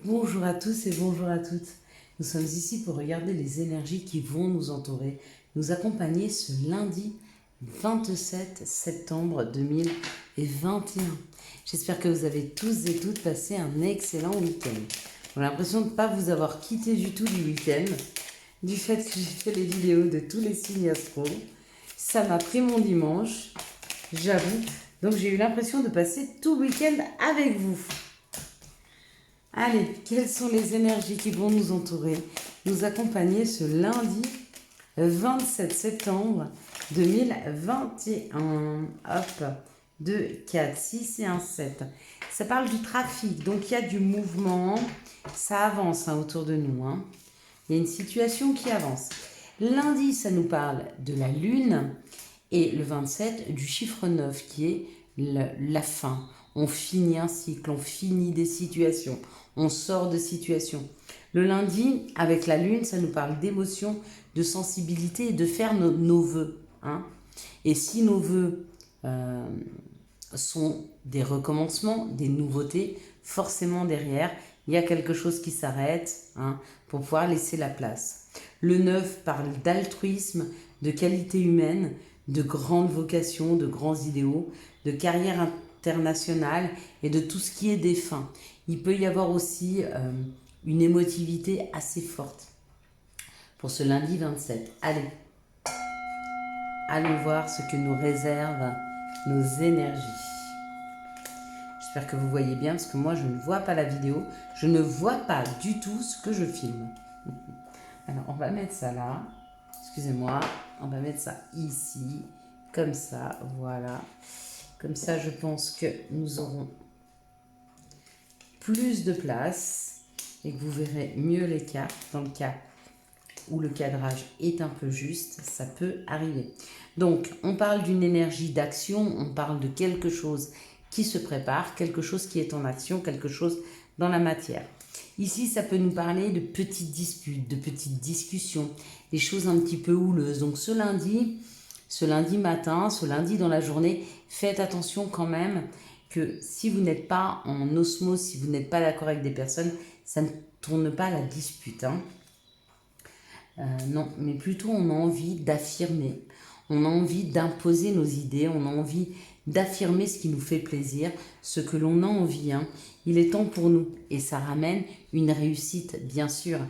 Bonjour à tous et bonjour à toutes. Nous sommes ici pour regarder les énergies qui vont nous entourer, nous accompagner ce lundi 27 septembre 2021. J'espère que vous avez tous et toutes passé un excellent week-end. J'ai l'impression de ne pas vous avoir quitté du tout du week-end, du fait que j'ai fait les vidéos de tous les signes astro. Ça m'a pris mon dimanche, j'avoue. Donc j'ai eu l'impression de passer tout le week-end avec vous. Allez, quelles sont les énergies qui vont nous entourer, nous accompagner ce lundi 27 septembre 2021. Hop, 2, 4, 6 et 1, 7. Ça parle du trafic, donc il y a du mouvement, ça avance autour de nous. Il y a une situation qui avance. Lundi, ça nous parle de la lune et le 27 du chiffre 9 qui est la fin. On finit un cycle, on finit des situations, on sort de situations. Le lundi, avec la lune, ça nous parle d'émotion, de sensibilité et de faire nos vœux. Et si nos vœux sont des recommencements, des nouveautés, forcément derrière, il y a quelque chose qui s'arrête pour pouvoir laisser la place. Le 9 parle d'altruisme, de qualité humaine, de grandes vocations, de grands idéaux, de carrière internationale et de tout ce qui est défunt. Il peut y avoir aussi une émotivité assez forte pour ce lundi 27. Allons voir ce que nous réservent nos énergies. J'espère que vous voyez bien parce que moi je ne vois pas la vidéo, je ne vois pas du tout ce que je filme. Alors on va mettre ça là, excusez-moi, on va mettre ça ici, comme ça, voilà. Comme ça je pense que nous aurons plus de place et que vous verrez mieux les cartes dans le cas où le cadrage est un peu juste, ça peut arriver. Donc on parle d'une énergie d'action, on parle de quelque chose qui se prépare, quelque chose qui est en action, quelque chose dans la matière. Ici, ça peut nous parler de petites disputes, de petites discussions, des choses un petit peu houleuses. Donc ce lundi matin, ce lundi dans la journée, faites attention quand même que si vous n'êtes pas en osmose, si vous n'êtes pas d'accord avec des personnes, ça ne tourne pas à la dispute. Non, mais plutôt on a envie d'affirmer, on a envie d'imposer nos idées, on a envie d'affirmer ce qui nous fait plaisir, ce que l'on a envie. Il est temps pour nous et ça ramène une réussite, bien sûr.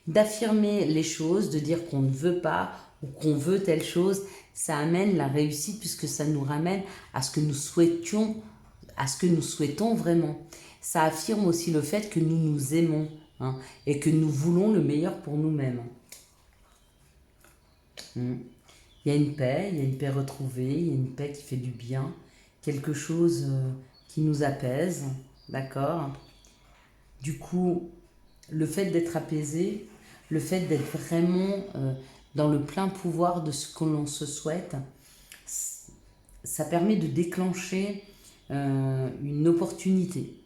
D'affirmer les choses, de dire qu'on ne veut pas ou qu'on veut telle chose, ça amène la réussite puisque ça nous ramène à ce que nous souhaitions, à ce que nous souhaitons vraiment. Ça affirme aussi le fait que nous nous aimons et que nous voulons le meilleur pour nous-mêmes. Il y a une paix, il y a une paix retrouvée, il y a une paix qui fait du bien, quelque chose qui nous apaise, d'accord. Du coup, le fait d'être apaisé, le fait d'être vraiment dans le plein pouvoir de ce que l'on se souhaite, ça permet de déclencher une opportunité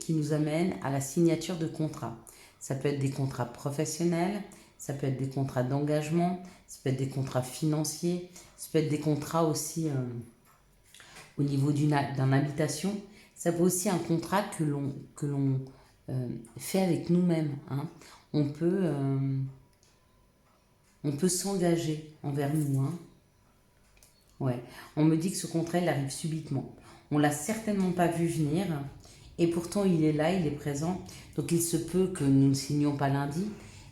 qui nous amène à la signature de contrats. Ça peut être des contrats professionnels, ça peut être des contrats d'engagement, ça peut être des contrats financiers, ça peut être des contrats aussi au niveau d'une habitation. Ça peut aussi un contrat que l'on fait avec nous-mêmes. On peut s'engager envers nous. Ouais. On me dit que ce contrat, il arrive subitement. On l'a certainement pas vu venir. Et pourtant, il est là, il est présent. Donc, il se peut que nous ne signions pas lundi,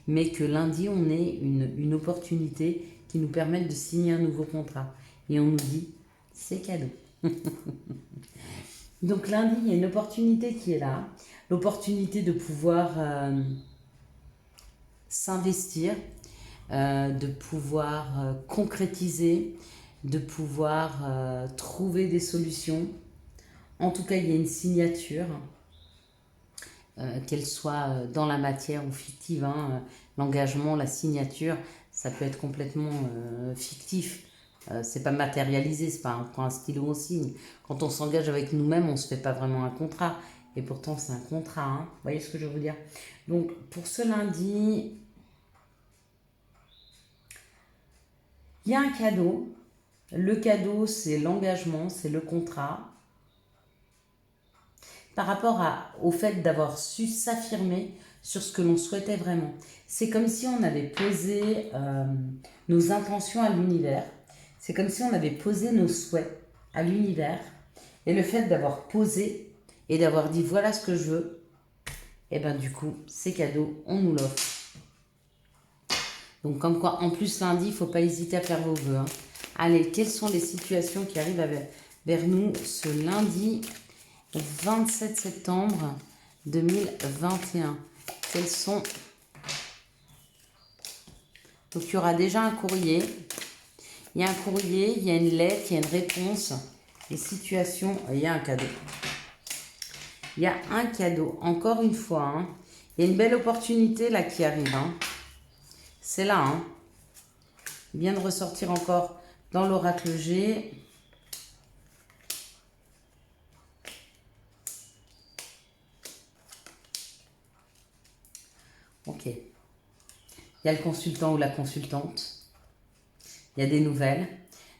mais que lundi, on ait une opportunité qui nous permette de signer un nouveau contrat. Et on nous dit, c'est cadeau. Donc, lundi, il y a une opportunité qui est là. L'opportunité de pouvoir s'investir, de pouvoir concrétiser, de pouvoir trouver des solutions. En tout cas, il y a une signature, qu'elle soit dans la matière ou fictive. L'engagement, la signature, ça peut être complètement fictif. C'est pas matérialisé, c'est pas un stylo, on signe. Quand on s'engage avec nous-mêmes, on se fait pas vraiment un contrat. Et pourtant, c'est un contrat. Vous voyez ce que je veux dire? Donc, pour ce lundi, il y a un cadeau. Le cadeau, c'est l'engagement, c'est le contrat. par rapport au fait d'avoir su s'affirmer sur ce que l'on souhaitait vraiment. C'est comme si on avait posé nos intentions à l'univers. C'est comme si on avait posé nos souhaits à l'univers. Et le fait d'avoir posé et d'avoir dit voilà ce que je veux, et bien du coup, c'est cadeau, on nous l'offre. Donc comme quoi, en plus lundi, il ne faut pas hésiter à faire vos vœux. Hein. Allez, quelles sont les situations qui arrivent vers nous ce lundi 27 septembre 2021? Quels sont... Donc il y aura déjà un courrier. Il y a un courrier, il y a une lettre, il y a une réponse. Les situations, il y a un cadeau. Il y a un cadeau, encore une fois. Hein. Il y a une belle opportunité là qui arrive. Hein. C'est là. Hein. Il vient de ressortir encore dans l'oracle G. Ok. Il y a le consultant ou la consultante. Il y a des nouvelles.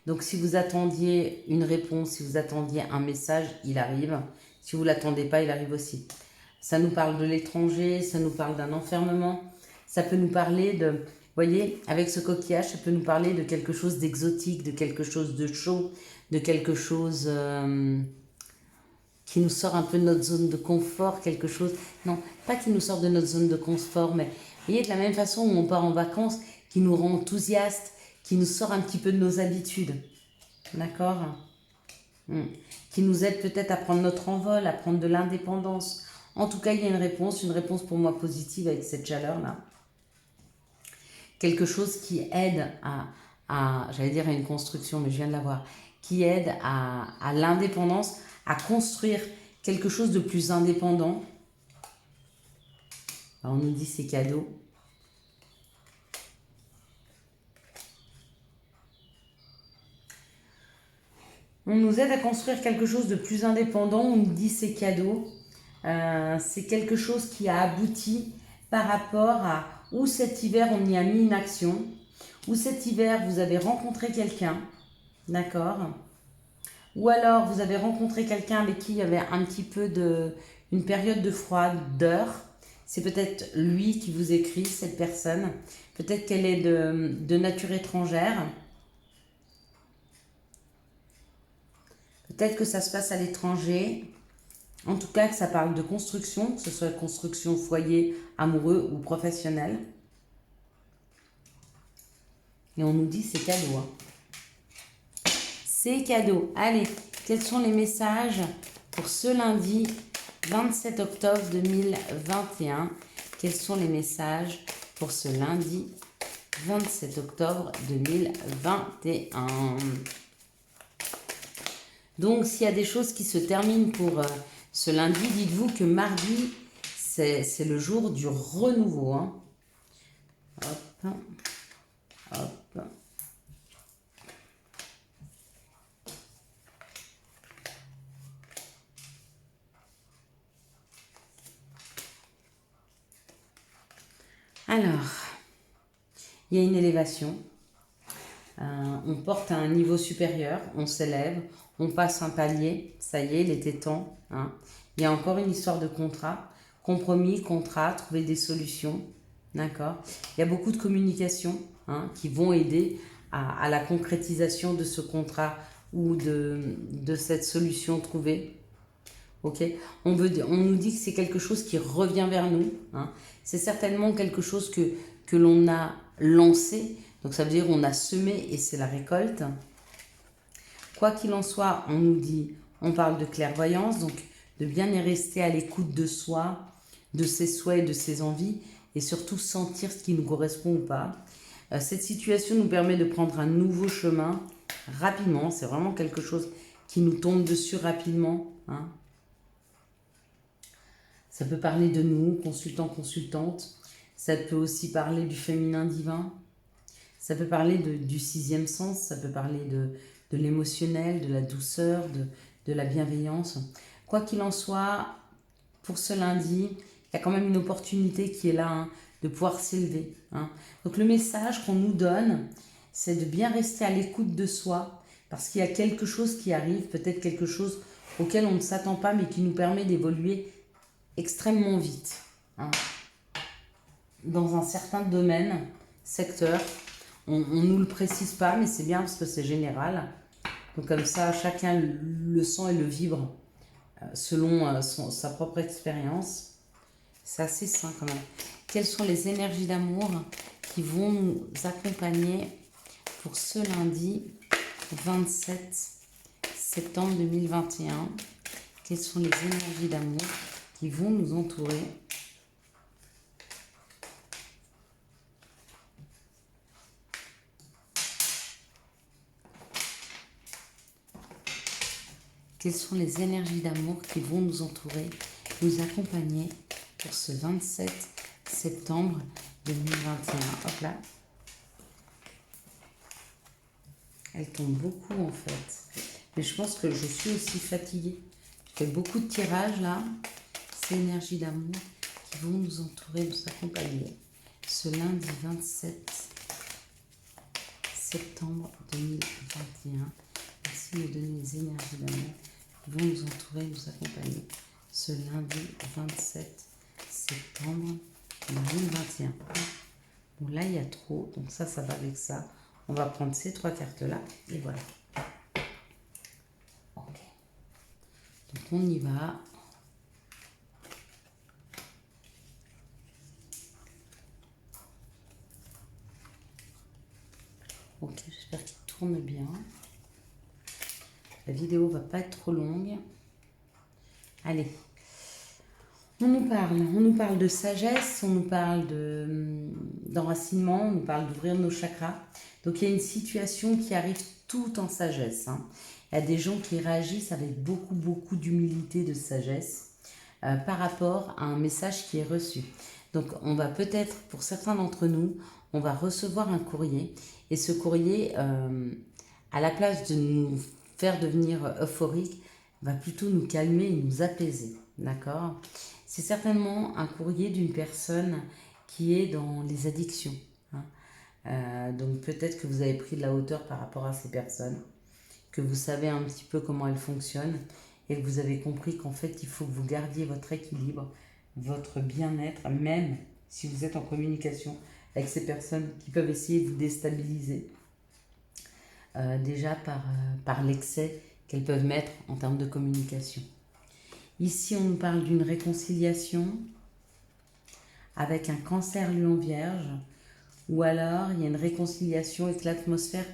Donc, si vous attendiez une réponse, si vous attendiez un message, il arrive. Si vous ne l'attendez pas, il arrive aussi. Ça nous parle de l'étranger, ça nous parle d'un enfermement. Ça peut nous parler de... Vous voyez, avec ce coquillage, ça peut nous parler de quelque chose d'exotique, de quelque chose de chaud, de quelque chose qui nous sort un peu de notre zone de confort, quelque chose... Non, pas qui nous sort de notre zone de confort, mais vous voyez, de la même façon où on part en vacances, qui nous rend enthousiastes, qui nous sort un petit peu de nos habitudes. D'accord ? Qui nous aide peut-être à prendre notre envol, à prendre de l'indépendance. En tout cas, il y a une réponse pour moi positive avec cette chaleur-là. Quelque chose qui aide j'allais dire à une construction, mais je viens de la voir, qui aide à l'indépendance, à construire quelque chose de plus indépendant. Alors, on nous dit c'est cadeau. On nous aide à construire quelque chose de plus indépendant, on nous dit c'est cadeau. C'est quelque chose qui a abouti par rapport à où cet hiver on y a mis une action, où cet hiver vous avez rencontré quelqu'un, d'accord ? Ou alors vous avez rencontré quelqu'un avec qui il y avait un petit peu une période de froideur. C'est peut-être lui qui vous écrit, cette personne. Peut-être qu'elle est de nature étrangère. Peut-être que ça se passe à l'étranger. En tout cas, que ça parle de construction, que ce soit construction foyer, amoureux ou professionnel. Et on nous dit c'est cadeau. Hein. C'est cadeau. Allez, quels sont les messages pour ce lundi 27 octobre 2021? Quels sont les messages pour ce lundi 27 octobre 2021? Donc, s'il y a des choses qui se terminent pour ce lundi, dites-vous que mardi, c'est le jour du renouveau. Hein. Hop, hop. Alors, il y a une élévation. On porte à un niveau supérieur, on s'élève, on passe un palier, ça y est, il était temps. Hein. Il y a encore une histoire de contrat, compromis, contrat, trouver des solutions, d'accord. Il y a beaucoup de communication qui vont aider à la concrétisation de ce contrat ou de cette solution trouvée. Okay. On nous dit que c'est quelque chose qui revient vers nous. Hein. C'est certainement quelque chose que l'on a lancé. Donc ça veut dire qu'on a semé et c'est la récolte. Quoi qu'il en soit, on nous dit, on parle de clairvoyance, donc de bien y rester à l'écoute de soi, de ses souhaits, de ses envies, et surtout sentir ce qui nous correspond ou pas. Cette situation nous permet de prendre un nouveau chemin rapidement. C'est vraiment quelque chose qui nous tombe dessus rapidement. Hein. Ça peut parler de nous, consultants, consultantes. Ça peut aussi parler du féminin divin. Ça peut parler du sixième sens. Ça peut parler de l'émotionnel, de la douceur, de la bienveillance. Quoi qu'il en soit, pour ce lundi, il y a quand même une opportunité qui est là, hein, de pouvoir s'élever. Hein. Donc le message qu'on nous donne, c'est de bien rester à l'écoute de soi, parce qu'il y a quelque chose qui arrive, peut-être quelque chose auquel on ne s'attend pas, mais qui nous permet d'évoluer extrêmement vite, hein, dans un certain domaine, secteur. On ne nous le précise pas, mais c'est bien parce que c'est général. Donc comme ça, chacun le sent et le vibre selon sa propre expérience. C'est assez sain quand même. Quelles sont les énergies d'amour qui vont nous accompagner pour ce lundi 27 septembre 2021? Quelles sont les énergies d'amour qui vont nous entourer? Quelles sont les énergies d'amour qui vont nous entourer, nous accompagner pour ce 27 septembre 2021? Hop là. Elle tombe beaucoup en fait. Mais je pense que je suis aussi fatiguée. Je fais beaucoup de tirages là. Ces énergies d'amour qui vont nous entourer, nous accompagner ce lundi 27 septembre 2021. Merci de me donner les énergies d'amour qui vont nous entourer, nous accompagner ce lundi 27 septembre 2021. Bon, là, il y a trop, donc ça va avec ça. On va prendre ces 3 cartes-là, et voilà. Ok. Donc, on y va. Ok, j'espère qu'il tourne bien. La vidéo va pas être trop longue. Allez. On nous parle de sagesse, on nous parle d'enracinement, on nous parle d'ouvrir nos chakras. Donc il y a une situation qui arrive tout en sagesse, hein. Il y a des gens qui réagissent avec beaucoup d'humilité, de sagesse par rapport à un message qui est reçu. Donc on va peut-être, pour certains d'entre nous, on va recevoir un courrier et ce courrier, à la place de nous faire devenir euphoriques, va plutôt nous calmer et nous apaiser, d'accord ? C'est certainement un courrier d'une personne qui est dans les addictions, hein. Donc peut-être que vous avez pris de la hauteur par rapport à ces personnes, que vous savez un petit peu comment elles fonctionnent et que vous avez compris qu'en fait il faut que vous gardiez votre équilibre, votre bien-être, même si vous êtes en communication avec ces personnes qui peuvent essayer de vous déstabiliser, déjà par l'excès qu'elles peuvent mettre en termes de communication. Ici, on nous parle d'une réconciliation avec un cancer lion vierge, ou alors il y a une réconciliation et que l'atmosphère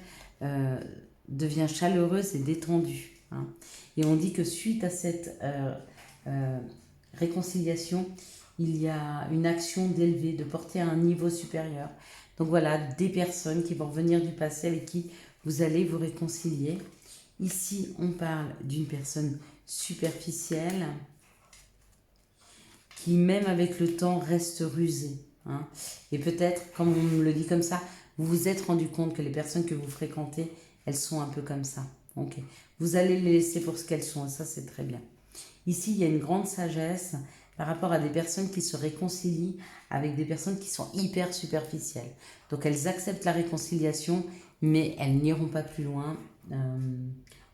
devient chaleureuse et détendue, hein. Et on dit que suite à cette réconciliation, il y a une action d'élever, de porter à un niveau supérieur. Donc voilà, des personnes qui vont revenir du passé avec qui vous allez vous réconcilier. Ici, on parle d'une personne superficielle qui, même avec le temps, reste rusée, hein. Et peut-être, comme on me le dit comme ça, vous vous êtes rendu compte que les personnes que vous fréquentez, elles sont un peu comme ça. Ok. Vous allez les laisser pour ce qu'elles sont, et ça, c'est très bien. Ici, il y a une grande sagesse par rapport à des personnes qui se réconcilient avec des personnes qui sont hyper superficielles. Donc, elles acceptent la réconciliation, mais elles n'iront pas plus loin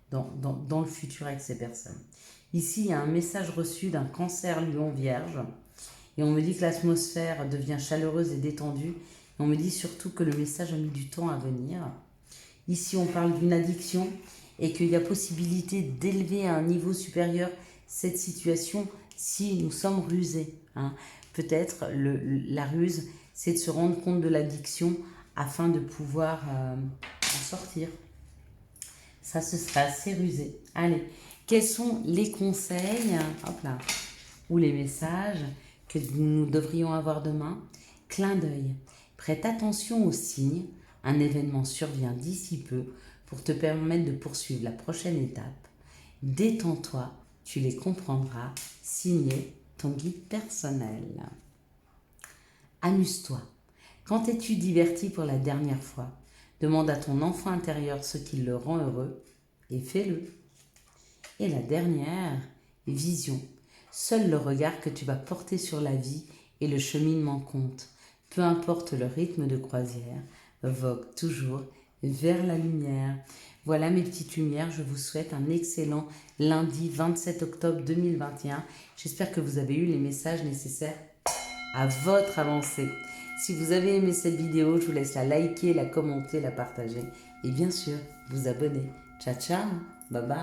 dans le futur avec ces personnes. Ici, il y a un message reçu d'un cancer lion vierge. Et on me dit que l'atmosphère devient chaleureuse et détendue. Et on me dit surtout que le message a mis du temps à venir. Ici, on parle d'une addiction et qu'il y a possibilité d'élever à un niveau supérieur cette situation si nous sommes rusés, hein. Peut-être la ruse, c'est de se rendre compte de l'addiction afin de pouvoir en sortir. Ça, ce serait assez rusé. Allez, quels sont les conseils, hop là, ou les messages que nous devrions avoir demain? Clin d'œil. Prête attention aux signes. Un événement survient d'ici peu pour te permettre de poursuivre la prochaine étape. Détends-toi, tu les comprendras. Signé ton guide personnel. Amuse-toi. Quand t'es-tu diverti pour la dernière fois? Demande à ton enfant intérieur ce qui le rend heureux et fais-le. Et la dernière, vision. Seul le regard que tu vas porter sur la vie et le cheminement compte. Peu importe le rythme de croisière, vogue toujours vers la lumière. Voilà mes petites lumières, je vous souhaite un excellent lundi 27 octobre 2021. J'espère que vous avez eu les messages nécessaires à votre avancée. Si vous avez aimé cette vidéo, je vous laisse la liker, la commenter, la partager et bien sûr vous abonner. Ciao ciao, bye bye.